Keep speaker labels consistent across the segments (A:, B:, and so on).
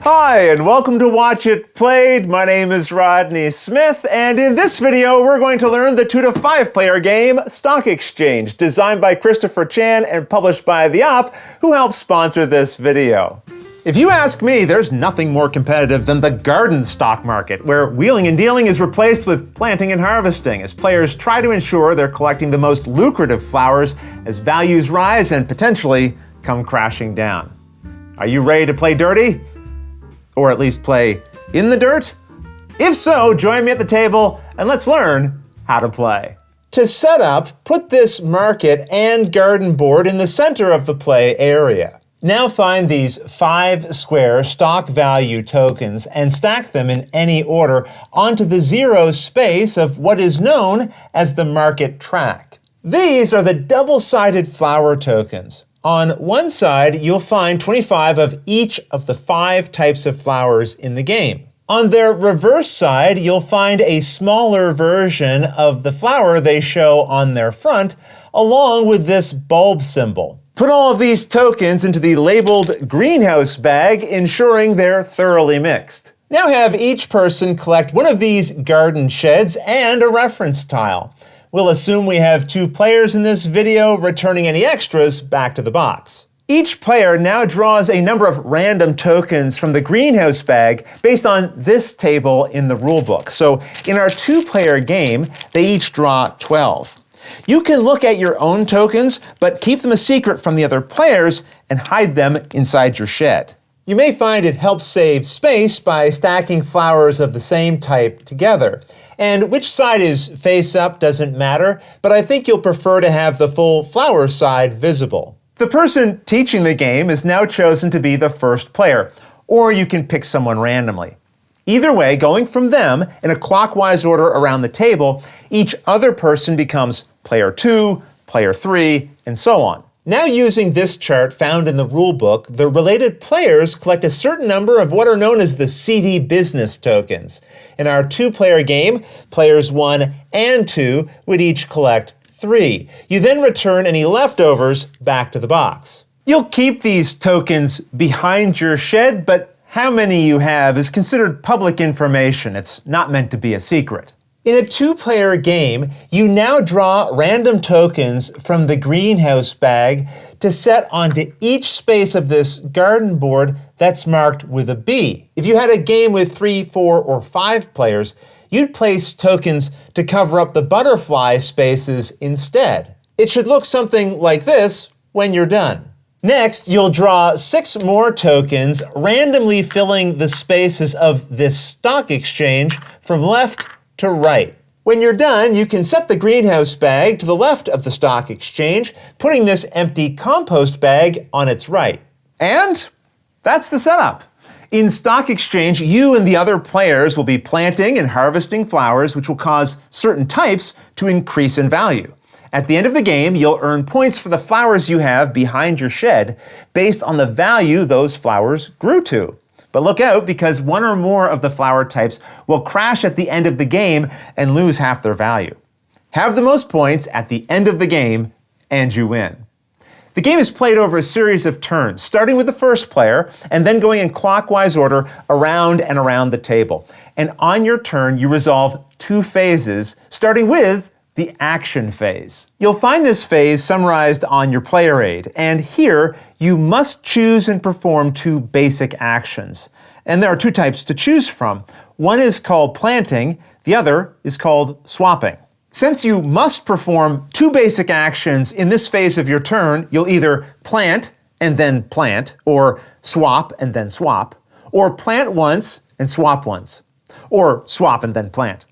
A: Hi, and welcome to Watch It Played. My name is Rodney Smith, and in this video, we're going to learn the 2 to 5 player game, Stalk Exchange, designed by Christopher Chan and published by The Op, who helped sponsor this video. If you ask me, there's nothing more competitive than the garden stock market, where wheeling and dealing is replaced with planting and harvesting, as players try to ensure they're collecting the most lucrative flowers as values rise and potentially come crashing down. Are you ready to play dirty? Or at least play in the dirt? If so, join me at the table and let's learn how to play. To set up, put this market and garden board in the center of the play area. Now find these 5 square stock value tokens and stack them in any order onto the 0 space of what is known as the market track. These are the double-sided flower tokens. On one side, you'll find 25 of each of the 5 types of flowers in the game. On their reverse side, you'll find a smaller version of the flower they show on their front, along with this bulb symbol. Put all of these tokens into the labeled greenhouse bag, ensuring they're thoroughly mixed. Now have each person collect one of these garden sheds and a reference tile. We'll assume we have 2 players in this video, returning any extras back to the box. Each player now draws a number of random tokens from the greenhouse bag based on this table in the rulebook. So in our 2-player game, they each draw 12. You can look at your own tokens, but keep them a secret from the other players and hide them inside your shed. You may find it helps save space by stacking flowers of the same type together. And which side is face up doesn't matter, but I think you'll prefer to have the full flower side visible. The person teaching the game is now chosen to be the first player, or you can pick someone randomly. Either way, going from them in a clockwise order around the table, each other person becomes player 2, player 3, and so on. Now using this chart found in the rulebook, the related players collect a certain number of what are known as the CD business tokens. In our 2-player game, players 1 and 2 would each collect 3. You then return any leftovers back to the box. You'll keep these tokens behind your shed, but how many you have is considered public information. It's not meant to be a secret. In a 2-player game, you now draw random tokens from the greenhouse bag to set onto each space of this garden board that's marked with a B. If you had a game with 3, 4, or 5 players, you'd place tokens to cover up the butterfly spaces instead. It should look something like this when you're done. Next, you'll draw 6 more tokens, randomly filling the spaces of this stock exchange from left to right. When you're done, you can set the greenhouse bag to the left of the stock exchange, putting this empty compost bag on its right. And that's the setup. In Stock Exchange, you and the other players will be planting and harvesting flowers, which will cause certain types to increase in value. At the end of the game, you'll earn points for the flowers you have behind your shed based on the value those flowers grew to. But look out, because one or more of the flower types will crash at the end of the game and lose half their value. Have the most points at the end of the game, and you win. The game is played over a series of turns, starting with the first player, and then going in clockwise order around and around the table. And on your turn, you resolve 2 phases, starting with the action phase. You'll find this phase summarized on your player aid, and here you must choose and perform 2 basic actions. And there are 2 types to choose from. One is called planting, the other is called swapping. Since you must perform 2 basic actions in this phase of your turn, you'll either plant and then plant, or swap and then swap, or plant once and swap once, or swap and then plant.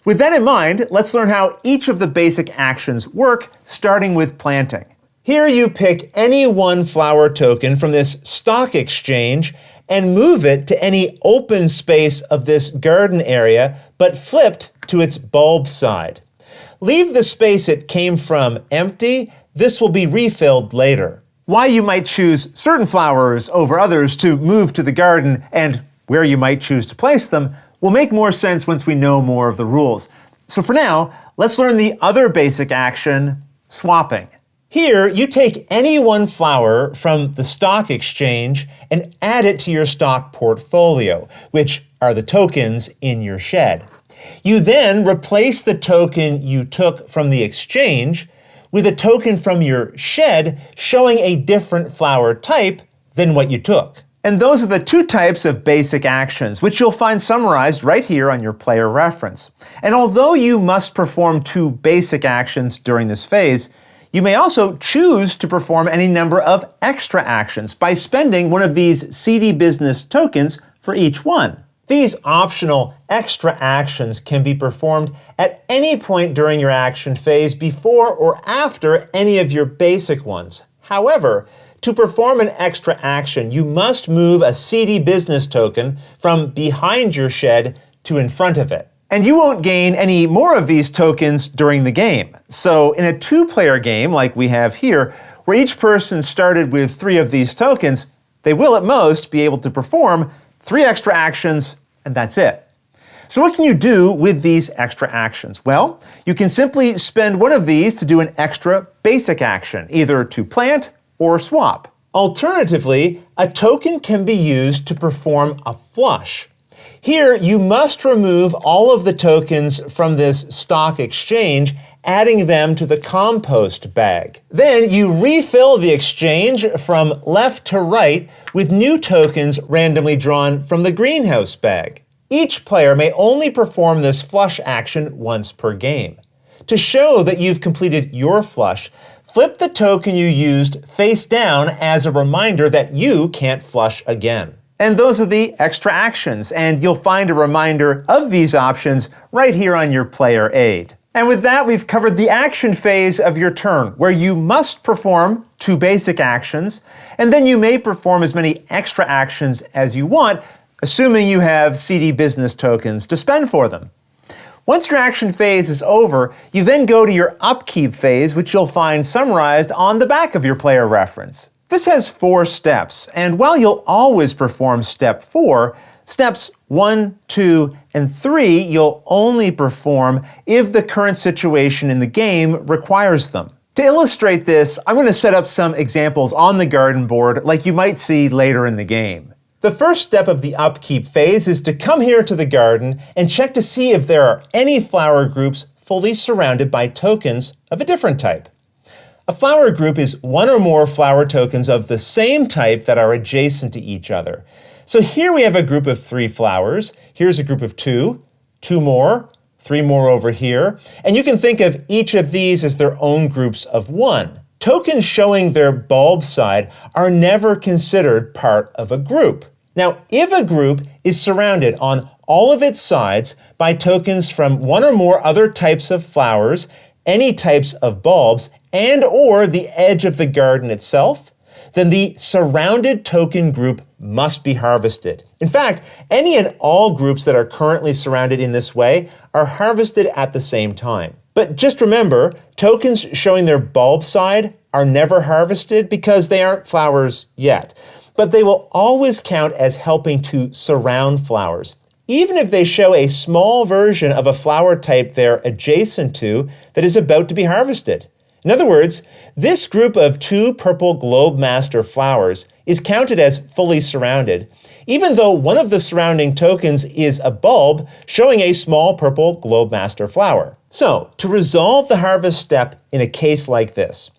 A: With that in mind, let's learn how each of the basic actions work, starting with planting. Here you pick any one flower token from this stock exchange and move it to any open space of this garden area, but flipped to its bulb side. Leave the space it came from empty. This will be refilled later. Why you might choose certain flowers over others to move to the garden and where you might choose to place them will make more sense once we know more of the rules. So for now, let's learn the other basic action, swapping. Here, you take any one flower from the Stalk Exchange and add it to your stock portfolio, which are the tokens in your shed. You then replace the token you took from the exchange with a token from your shed showing a different flower type than what you took. And those are the two types of basic actions, which you'll find summarized right here on your player reference. And although you must perform two basic actions during this phase, you may also choose to perform any number of extra actions by spending one of these CD Business tokens for each one. These optional extra actions can be performed at any point during your action phase before or after any of your basic ones. However, to perform an extra action, you must move a CD Business token from behind your shed to in front of it. And you won't gain any more of these tokens during the game. So in a two-player game like we have here, where each person started with 3 of these tokens, they will at most be able to perform 3 extra actions, and that's it. So what can you do with these extra actions? Well, you can simply spend one of these to do an extra basic action, either to plant or swap. Alternatively, a token can be used to perform a flush. Here, you must remove all of the tokens from this Stalk Exchange, adding them to the compost bag. Then you refill the exchange from left to right with new tokens randomly drawn from the greenhouse bag. Each player may only perform this flush action once per game. To show that you've completed your flush, flip the token you used face down as a reminder that you can't flush again. And those are the extra actions, and you'll find a reminder of these options right here on your player aid. And with that, we've covered the action phase of your turn, where you must perform 2 basic actions, and then you may perform as many extra actions as you want, assuming you have CD Business tokens to spend for them. Once your action phase is over, you then go to your Upkeep phase, which you'll find summarized on the back of your player reference. This has 4 steps, and while you'll always perform step 4, steps 1, 2, and 3 you'll only perform if the current situation in the game requires them. To illustrate this, I'm going to set up some examples on the garden board like you might see later in the game. The first step of the Upkeep phase is to come here to the garden and check to see if there are any flower groups fully surrounded by tokens of a different type. A flower group is 1 or more flower tokens of the same type that are adjacent to each other. So here we have a group of 3 flowers. Here's a group of 2, 2 more, 3 more over here. And you can think of each of these as their own groups of 1. Tokens showing their bulb side are never considered part of a group. Now, if a group is surrounded on all of its sides by tokens from 1 or more other types of flowers, any types of bulbs, and or the edge of the garden itself, then the surrounded token group must be harvested. In fact, any and all groups that are currently surrounded in this way are harvested at the same time. But just remember, tokens showing their bulb side are never harvested because they aren't flowers yet. But they will always count as helping to surround flowers, even if they show a small version of a flower type they're adjacent to that is about to be harvested. In other words, this group of 2 purple Globemaster flowers is counted as fully surrounded, even though one of the surrounding tokens is a bulb showing a small purple Globemaster flower. So, to resolve the harvest step in a case like this,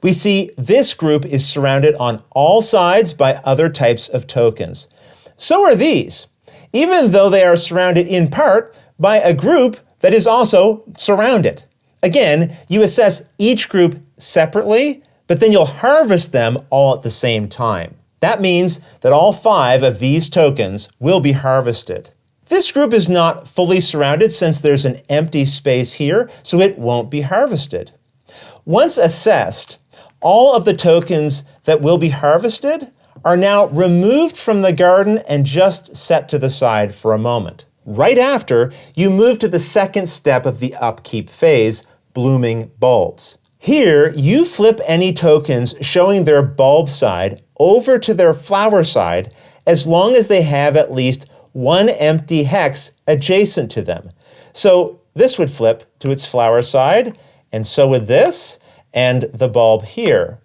A: we see this group is surrounded on all sides by other types of tokens. So are these, even though they are surrounded in part by a group that is also surrounded. Again, you assess each group separately, but then you'll harvest them all at the same time. That means that all 5 of these tokens will be harvested. This group is not fully surrounded since there's an empty space here, so it won't be harvested. Once assessed, all of the tokens that will be harvested are now removed from the garden and just set to the side for a moment. Right after, you move to the second step of the Upkeep phase, blooming bulbs. Here, you flip any tokens showing their bulb side over to their flower side as long as they have at least 1 empty hex adjacent to them. So this would flip to its flower side, and so would this, and the bulb here.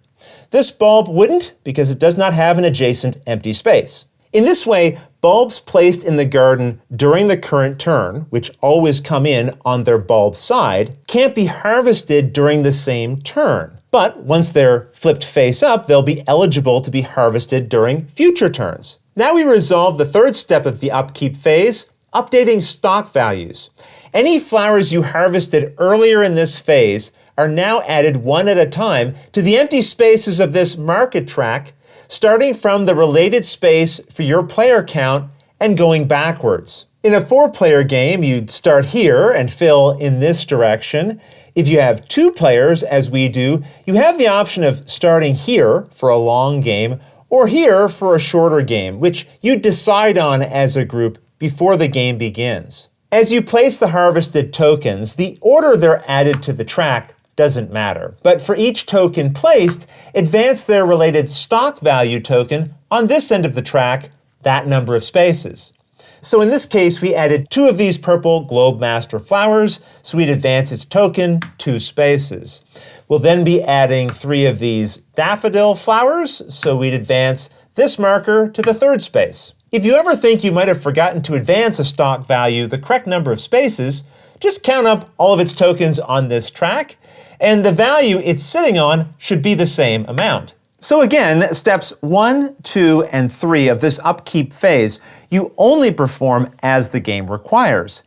A: This bulb wouldn't because it does not have an adjacent empty space. In this way, bulbs placed in the garden during the current turn, which always come in on their bulb side, can't be harvested during the same turn. But once they're flipped face up, they'll be eligible to be harvested during future turns. Now we resolve the third step of the upkeep phase, updating stock values. Any flowers you harvested earlier in this phase are now added one at a time to the empty spaces of this market track, starting from the related space for your player count and going backwards. In a 4-player game, you'd start here and fill in this direction. If you have 2 players, as we do, you have the option of starting here for a long game or here for a shorter game, which you decide on as a group before the game begins. As you place the harvested tokens, the order they're added to the track doesn't matter. But for each token placed, advance their related stock value token on this end of the track that number of spaces. So in this case, we added 2 of these purple Globe Master flowers, so we'd advance its token 2 spaces. We'll then be adding 3 of these daffodil flowers, so we'd advance this marker to the 3rd space. If you ever think you might have forgotten to advance a stock value the correct number of spaces, just count up all of its tokens on this track, and the value it's sitting on should be the same amount. So again, steps 1, 2, and 3 of this upkeep phase, you only perform as the game requires.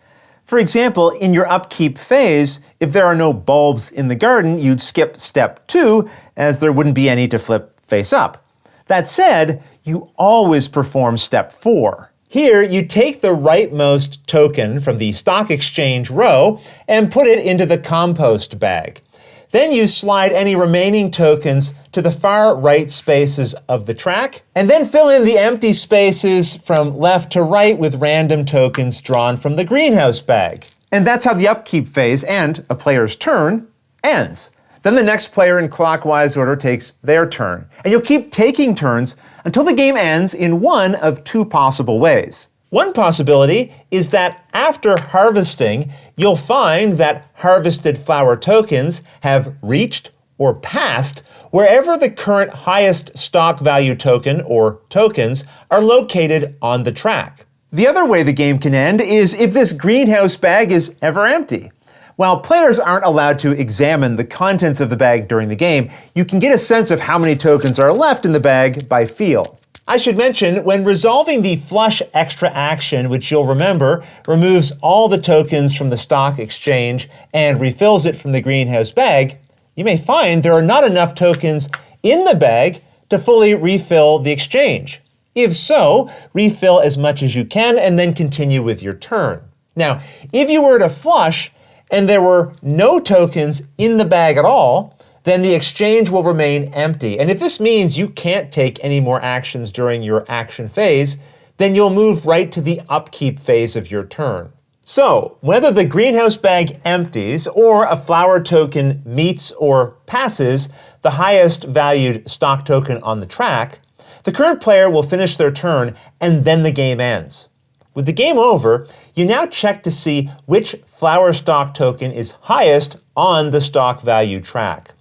A: For example, in your upkeep phase, if there are no bulbs in the garden, you'd skip step 2, as there wouldn't be any to flip face up. That said, you always perform step 4. Here, you take the rightmost token from the Stalk Exchange row and put it into the compost bag. Then you slide any remaining tokens to the far right spaces of the track, and then fill in the empty spaces from left to right with random tokens drawn from the greenhouse bag. And that's how the upkeep phase and a player's turn ends. Then the next player in clockwise order takes their turn, and you'll keep taking turns until the game ends in one of 2 possible ways. One possibility is that after harvesting, you'll find that harvested flower tokens have reached or passed wherever the current highest stock value token or tokens are located on the track. The other way the game can end is if this greenhouse bag is ever empty. While players aren't allowed to examine the contents of the bag during the game, you can get a sense of how many tokens are left in the bag by feel. I should mention, when resolving the flush extra action, which you'll remember removes all the tokens from the Stalk Exchange and refills it from the greenhouse bag, you may find there are not enough tokens in the bag to fully refill the exchange. If so, refill as much as you can and then continue with your turn. Now, if you were to flush and there were no tokens in the bag at all, then the exchange will remain empty. And if this means you can't take any more actions during your action phase, then you'll move right to the upkeep phase of your turn. So, whether the greenhouse bag empties or a flower token meets or passes the highest valued stock token on the track, the current player will finish their turn and then the game ends. With the game over, you now check to see which flower stock token is highest on the stock value track.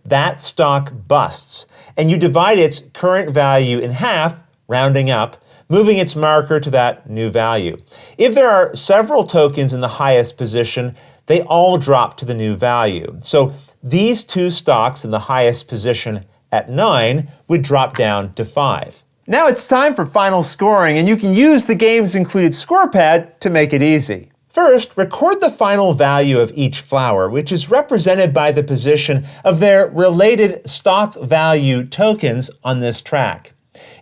A: That stock busts, and you divide its current value in half, rounding up, moving its marker to that new value. If there are several tokens in the highest position, they all drop to the new value. So these 2 stocks in the highest position at 9 would drop down to 5. Now it's time for final scoring, and you can use the game's included score pad to make it easy. First, record the final value of each flower, which is represented by the position of their related stock value tokens on this track.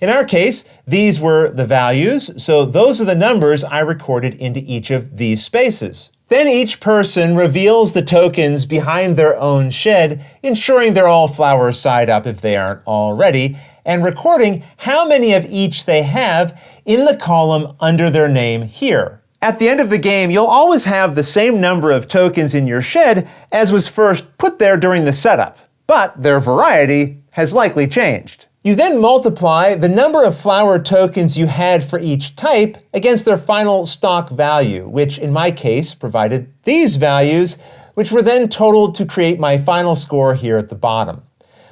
A: In our case, these were the values, so those are the numbers I recorded into each of these spaces. Then each person reveals the tokens behind their own shed, ensuring they're all flowers side up if they aren't already, and recording how many of each they have in the column under their name here. At the end of the game, you'll always have the same number of tokens in your shed as was first put there during the setup, but their variety has likely changed. You then multiply the number of flower tokens you had for each type against their final stock value, which in my case provided these values,
B: which were then totaled to create my final score here at the bottom.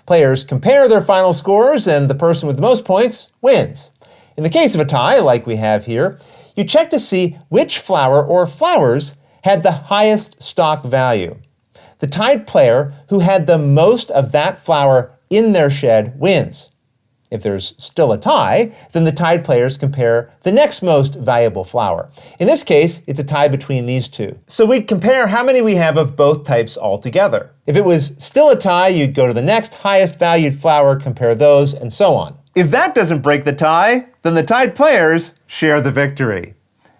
B: Players compare their final scores, and the person with the most points wins. In the case of a tie, like we have here, you check to see which flower or flowers had the highest stock value. The tied player who had the most of that flower in their shed wins. If there's still a tie, then the tied players compare the next most valuable flower. In this case, it's a tie between these two.
A: So we'd compare how many we have of both types altogether.
B: If it was still a tie, you'd go to the next highest valued flower, compare those, and so on.
A: If that doesn't break the tie, then the tied players share the victory.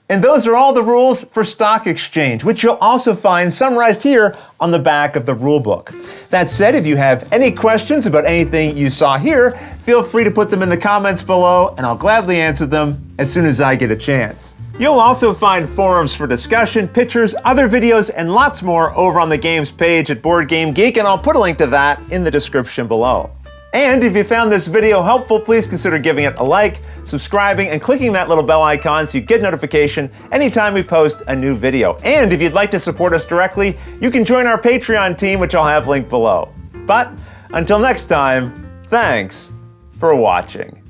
A: And those are all the rules for Stalk Exchange, which you'll also find summarized here on the back of the rulebook. That said, if you have any questions about anything you saw here, feel free to put them in the comments below, and I'll gladly answer them as soon as I get a chance. You'll also find forums for discussion, pictures, other videos, and lots more over on the games page at Board Game Geek, and I'll put a link to that in the description below. And if you found this video helpful, please consider giving it a like, subscribing, and clicking that little bell icon so you get notification anytime we post a new video. And if you'd like to support us directly, you can join our Patreon team, which I'll have linked below. But until next time, thanks for watching.